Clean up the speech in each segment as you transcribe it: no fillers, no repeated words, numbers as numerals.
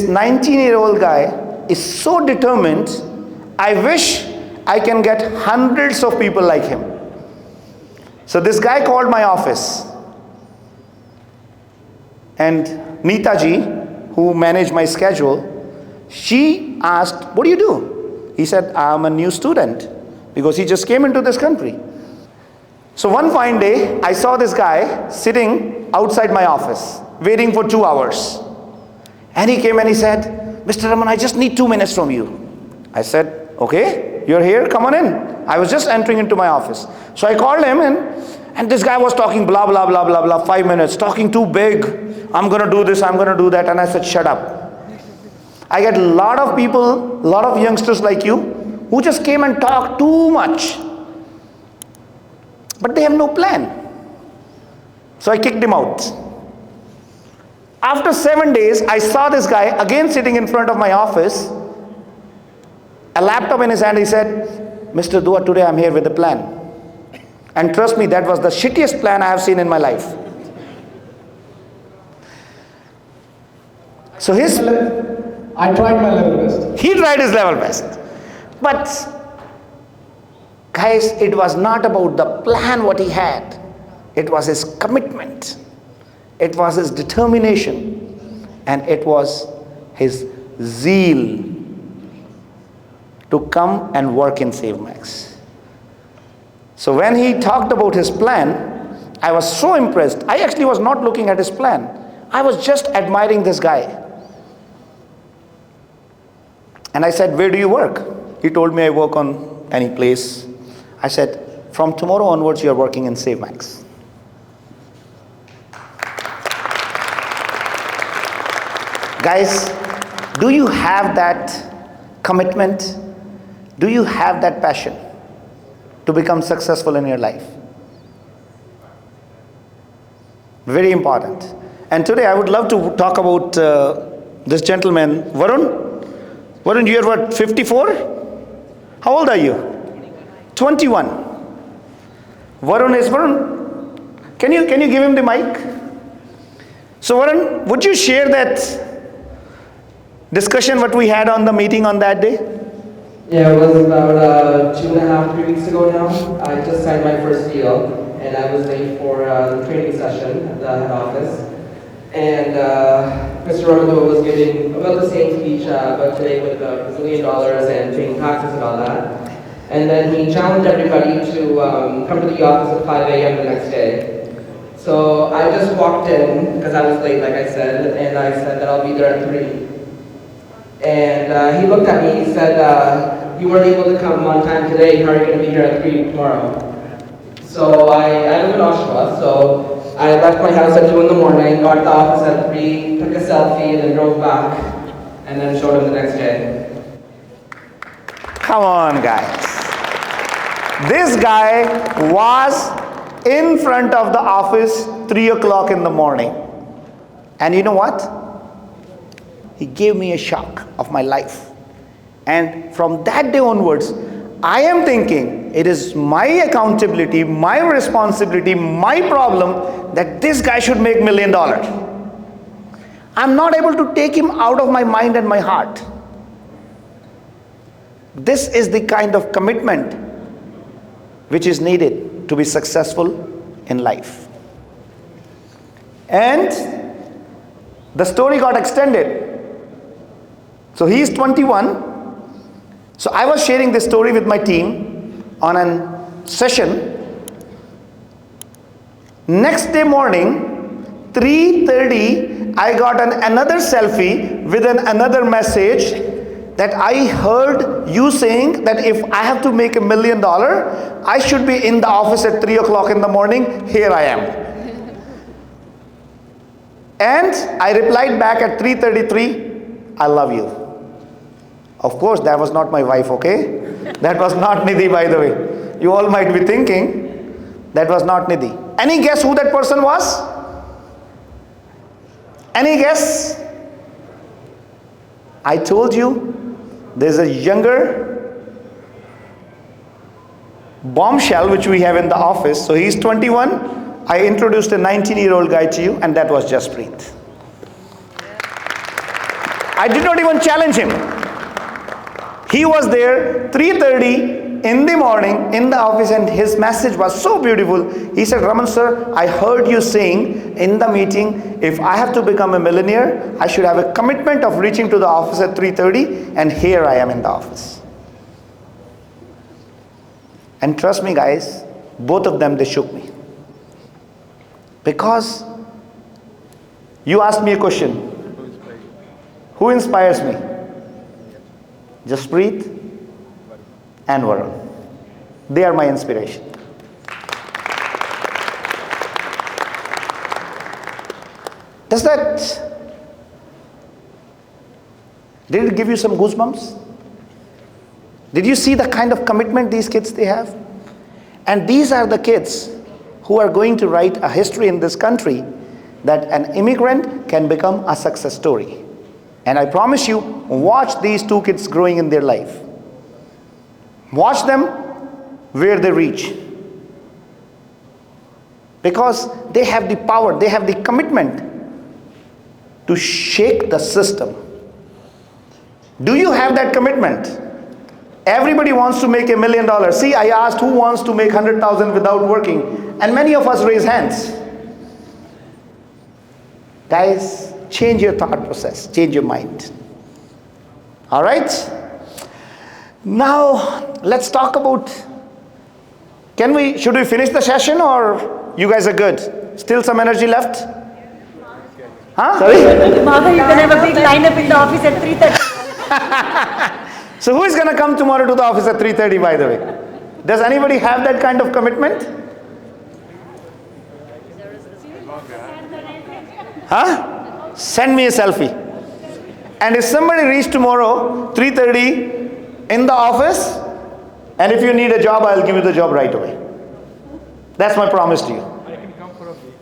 19-year-old guy is so determined. I wish I can get hundreds of people like him. So this guy called my office, and Neeta ji, who managed my schedule, she asked, what do you do? He said, I'm a new student, because he just came into this country. So one fine day, I saw this guy sitting outside my office, waiting for 2 hours. And he came and he said, Mr. Raman, I just need 2 minutes from you. I said, okay, you're here, come on in. I was just entering into my office. So I called him and this guy was talking blah, blah, blah, blah, blah, 5 minutes, talking too big. I'm going to do this, I'm going to do that. And I said, shut up. I get a lot of people, a lot of youngsters like you, who just came and talked too much. But they have no plan. So I kicked him out. After 7 days, I saw this guy again sitting in front of my office, a laptop in his hand. He said, Mr. Dua, today I'm here with a plan. And trust me, that was the shittiest plan I have seen in my life. So I tried my level best. He tried his level best. But guys, it was not about the plan what he had. It was his commitment. It was his determination. And it was his zeal to come and work in SaveMax. So when he talked about his plan, I was so impressed. I actually was not looking at his plan. I was just admiring this guy. And I said, where do you work? He told me, I work on any place. I said, from tomorrow onwards, you're working in SaveMax. Guys, do you have that commitment? Do you have that passion to become successful in your life? Very important. And today I would love to talk about this gentleman, Varun. Varun, you are what, 54? How old are you? 21. Varun, can you give him the mic? So Varun, would you share that discussion what we had on the meeting on that day? Yeah, it was about 2.5, 3 weeks ago now. I just signed my first deal, and I was late for the training session at the head office. And Mr. Raman was giving about the same speech, but today with about $1 million and paying taxes and all that. And then he challenged everybody to come to the office at 5 a.m. the next day. So I just walked in, because I was late, like I said, and I said that I'll be there at 3. And he looked at me, he said, you weren't able to come on time today, how are you going to be here at 3 tomorrow? So I live in Oshawa, so I left my house at 2 in the morning, got to the office at 3, took a selfie, and then drove back, and then showed him the next day. Come on, guys. This guy was in front of the office 3 o'clock in the morning. And you know what? He gave me a shock of my life. And from that day onwards, I am thinking it is my accountability, my responsibility, my problem that this guy should make $1 million. I'm not able to take him out of my mind and my heart. This is the kind of commitment which is needed to be successful in life. And the story got extended. So he is 21. So I was sharing this story with my team on a session. Next day morning, 3:30, I got another selfie with another message that I heard you saying that if I have to make $1 million, I should be in the office at 3 o'clock in the morning. Here I am. And I replied back at 3:33, I love you. Of course, that was not my wife, okay? That was not Nidhi, by the way. You all might be thinking, that was not Nidhi. Any guess who that person was? Any guess? I told you, there's a younger bombshell which we have in the office. So he's 21. I introduced a 19-year-old guy to you, and that was Jaspreet. I did not even challenge him. He was there 3:30 in the morning in the office, and his message was so beautiful. He said, Raman sir, I heard you saying in the meeting, if I have to become a millionaire, I should have a commitment of reaching to the office at 3:30, and here I am in the office. And trust me guys, both of them, they shook me. Because you asked me a question. Who inspires me? Jaspreet and Varun. They are my inspiration. Did it give you some goosebumps? Did you see the kind of commitment these kids they have? And these are the kids who are going to write a history in this country that an immigrant can become a success story. And I promise you, watch these two kids growing in their life. Watch them where they reach. Because they have the power, they have the commitment to shake the system. Do you have that commitment? Everybody wants to make $1 million. See, I asked who wants to make 100,000 without working, and many of us raise hands. Guys, change your thought process, change your mind. All right? Now, let's talk about, should we finish the session, or you guys are good? Still some energy left? Huh? Sorry? Tomorrow you can have a big lineup in the office at 3:30. So who is going to come tomorrow to the office at 3:30, by the way? Does anybody have that kind of commitment? Huh? Send me a selfie. And if somebody reaches tomorrow 3:30 in the office, and if you need a job, I'll give you the job right away. That's my promise to you. I can come for a week.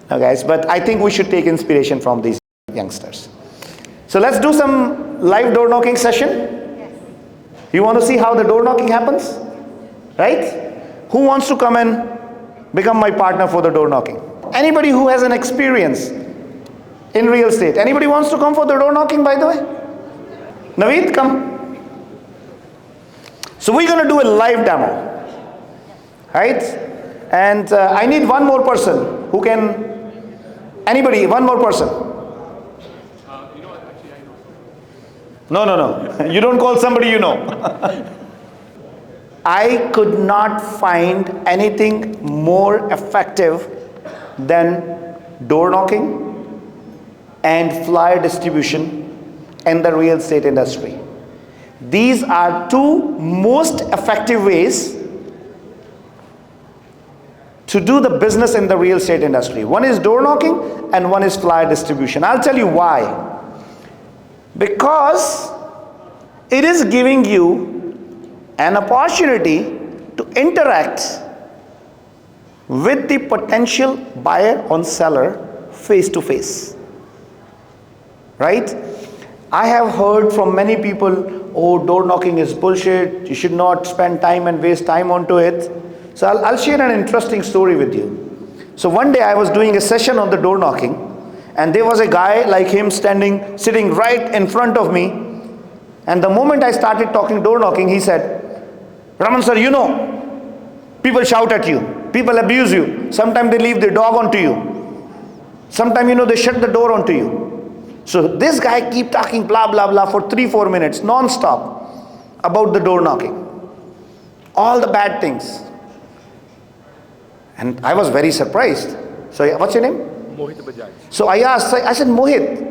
No, guys, but I think we should take inspiration from these youngsters. So let's do some live door knocking session. Yes. You want to see how the door knocking happens? Right? Who wants to come and become my partner for the door knocking? Anybody who has an experience in real estate. Anybody wants to come for the door knocking, by the way? Naveed, come. So we're going to do a live demo. Right? And I need one more person who can, anybody, one more person. No. You don't call somebody you know. I could not find anything more effective than door knocking and flyer distribution in the real estate industry. These are two most effective ways to do the business in the real estate industry. One is door knocking and one is flyer distribution. I'll tell you why. Because it is giving you an opportunity to interact with the potential buyer or seller face to face. Right? I have heard from many people, oh, door knocking is bullshit, you should not spend time and waste time onto it. So I'll share an interesting story with you. So one day I was doing a session on the door knocking, and there was a guy like him sitting right in front of me. And the moment I started talking door knocking, he said, Raman sir, you know, people shout at you, people abuse you, sometimes they leave their dog onto you, sometimes they shut the door onto you. So this guy keep talking blah blah blah for 3-4 minutes non-stop about the door knocking, all the bad things. And I was very surprised. So what's your name? Mohit Bajaj. So I said, Mohit,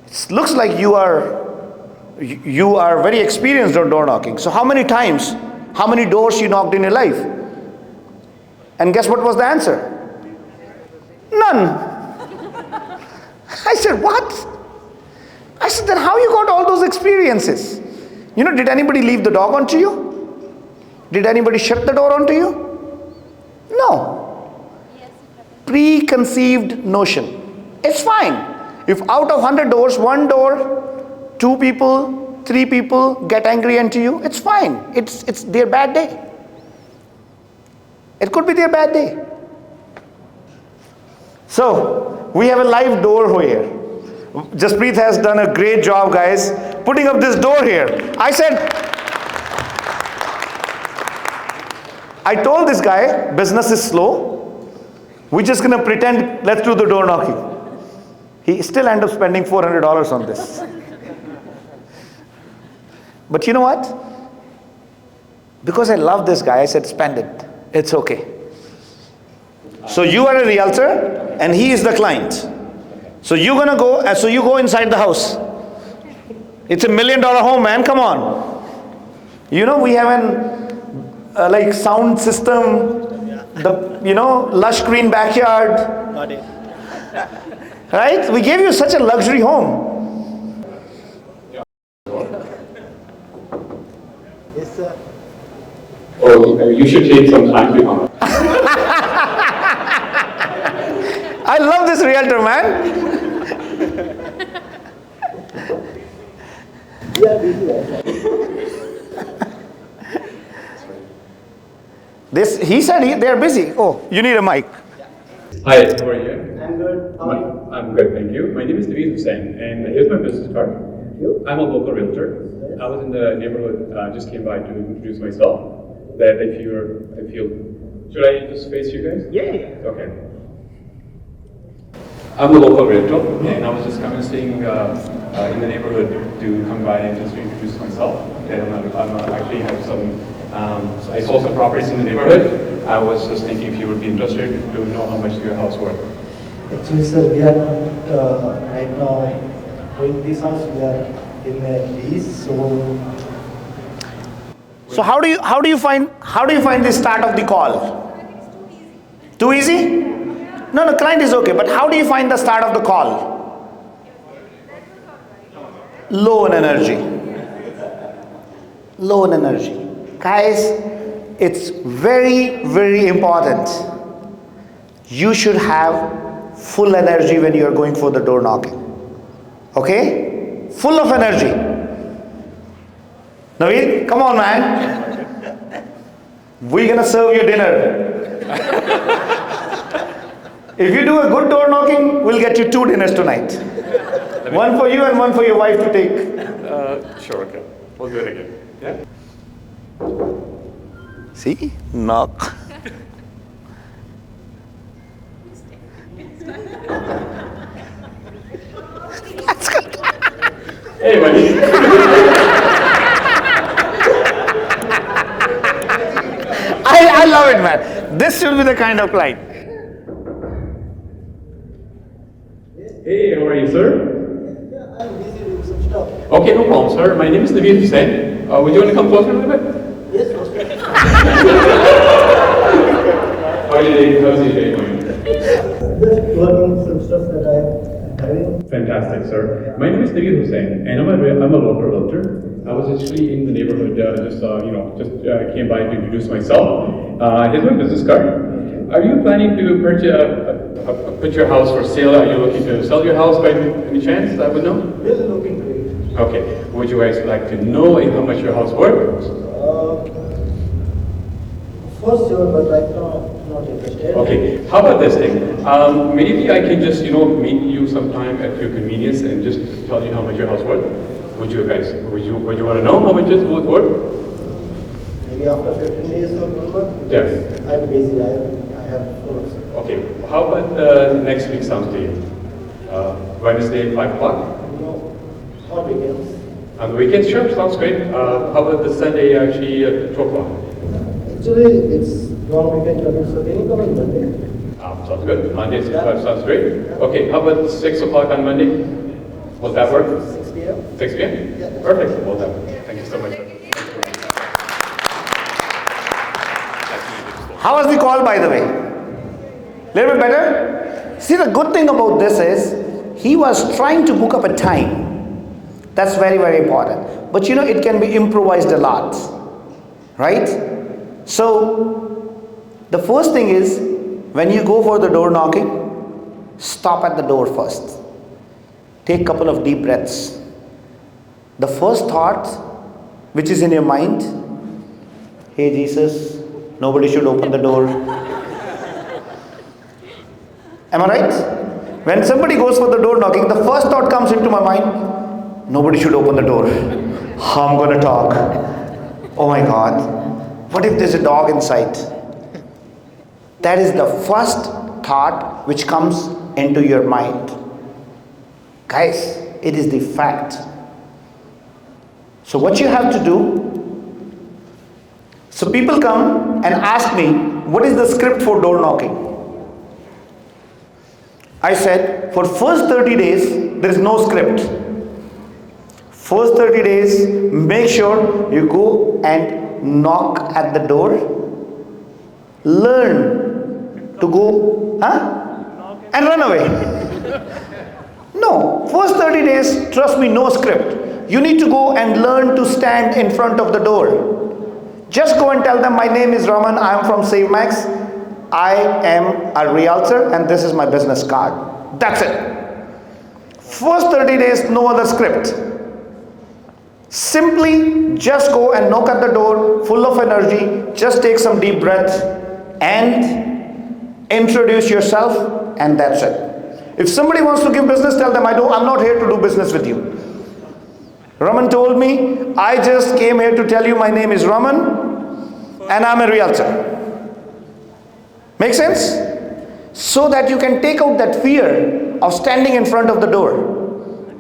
it looks like you are very experienced on door knocking. So how many times, how many doors you knocked in your life? And guess what was the answer? None. I said, what? I said, then how you got all those experiences? Did anybody leave the dog onto you? Did anybody shut the door onto you? No. Preconceived notion. It's fine. If out of 100 doors, 1 door, 2 people, 3 people get angry into you, it's fine. It's their bad day. It could be their bad day. So We have a live door here. Jaspreet has done a great job, guys, putting up this door here. I told this guy, business is slow. We're just going to pretend, let's do the door knocking. He still ended up spending $400 on this. But you know what? Because I love this guy, I said, spend it. It's okay. So you are a realtor and he is the client. So you're gonna go, so you go inside the house. It's $1 million home, man, come on. You know, we have an like sound system, lush green backyard. Right? We gave you such a luxury home. Yes, sir. Oh, you should take some time to come. I love this realtor, man. He said they're busy. Oh, you need a mic. Hi, how are you? I'm good. How are you? I'm good, thank you. My name is Naveed Hussain, and here's my business card. I'm a local realtor. I was in the neighborhood, just came by to introduce myself. That if you, should I just face you guys? Yeah. Okay. I'm a local realtor, and I was just kind of staying in the neighborhood to come by and just introduce myself. And I actually have some, I saw some properties in the neighborhood. I was just thinking if you would be interested to know how much your house worth. Actually, sir, we are not right now going this house. We are in a lease, So how do you find the start of the call? Too easy? No, client is okay, but how do you find the start of the call? Low in energy. Low in energy. Guys, it's very, very important. You should have full energy when you are going for the door knocking. Okay? Full of energy. Naveed, come on, man. We're gonna serve you dinner. If you do a good door knocking, we'll get you 2 dinners tonight. One for you and one for your wife to take. Sure, okay. We'll do it again. Yeah? See? Knock. That's good. Hey, buddy. I love it, man. This should be the kind of client. Hey, how are you, sir? I'm busy with some stuff. Okay, no problem, sir. My name is Naveed Hussain. Would you want to come closer a little bit? Yes, okay. How's your day going? Just working some stuff that I'm having. Fantastic, sir. My name is Naveed Hussain, and I'm a local realtor. I was actually in the neighborhood, just came by to introduce myself. Here's my business card. Are you planning to put your house for sale? Are you looking to sell your house by any chance? I would know. Really looking to it. Okay. Would you guys like to know how much your house worth? For sure, but right now, not interested. Okay. How about this thing? Maybe I can just meet you sometime at your convenience and just tell you how much your house worth. Would you want to know how much it's worth? Maybe after 15 days or 1 month? Yes. I'm busy. I have work. Okay. How about next week sounds to you? Wednesday, 5 o'clock? No, on weekends. On the weekends, sure, sounds great. How about the Sunday actually at 2 o'clock? Actually, it's long weekend coming, so can you come on Monday? Sounds good. Monday, 6 o'clock sounds great. Okay, how about 6 o'clock on Monday? Will that work? 6 p.m. 6 p.m.? Yeah. Perfect. Well done. Thank you so much. How was the call, by the way? Little bit better? See, the good thing about this is he was trying to book up a time. That's very, very important. But it can be improvised a lot. Right? So, the first thing is, when you go for the door knocking, stop at the door first. Take a couple of deep breaths. The first thought which is in your mind, hey Jesus, nobody should open the door. Am I right? When somebody goes for the door knocking, the first thought comes into my mind, nobody should open the door. How I'm going to talk? Oh my God, what if there's a dog inside? That is the first thought which comes into your mind. Guys, it is the fact. So what you have to do, so people come and ask me, what is the script for door knocking? I said, for first 30 days, there is no script. First 30 days, make sure you go and knock at the door. Learn to go, and run away. No, first 30 days, trust me, no script. You need to go and learn to stand in front of the door. Just go and tell them, my name is Raman, I am from SaveMax. I am a realtor and this is my business card. That's it. First 30 days, no other script. Simply just go and knock at the door, full of energy, just take some deep breaths and introduce yourself, and that's it. If somebody wants to give business, tell them, I'm not here to do business with you. Raman told me, I just came here to tell you my name is Raman and I'm a realtor. Make sense? So that you can take out that fear of standing in front of the door.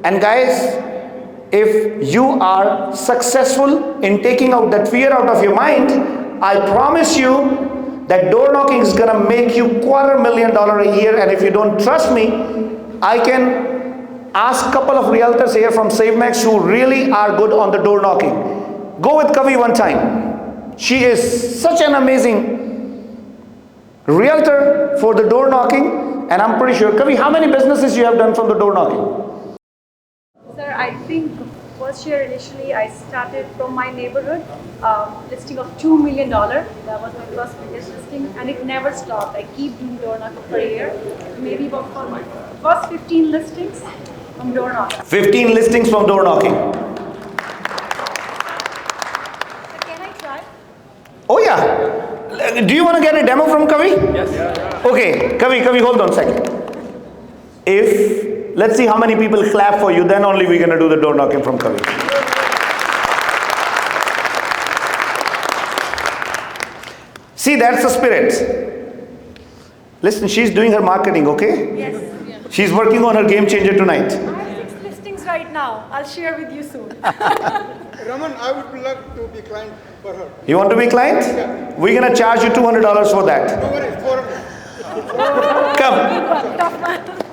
And guys, if you are successful in taking out that fear out of your mind, I promise you that door knocking is going to make you $250,000 a year. And if you don't trust me, I can ask a couple of realtors here from SaveMax who really are good on the door knocking. Go with Kavi one time. She is such an amazing realtor for the door knocking, and I'm pretty sure. Kavi, how many businesses you have done from the door knocking? Sir, I think first year initially I started from my neighborhood, listing of $2 million. That was my first biggest listing, and it never stopped. I keep doing door knocking for a year, maybe about for my first 15 listings from door knocking. 15 listings from door knocking. So can I try? Oh yeah. Do you want to get a demo from Kavi? Yes. Okay, Kavi, hold on a second. Let's see how many people clap for you, then only we're going to do the door knocking from Kavi. See, that's the spirit. Listen, she's doing her marketing, okay? Yes. She's working on her game changer tonight. I have 6 listings right now. I'll share with you soon. Raman, I would love to be client for her. You want to be client? Yeah. We're going to charge you $200 for that. No worries, 400. Come. Tough man.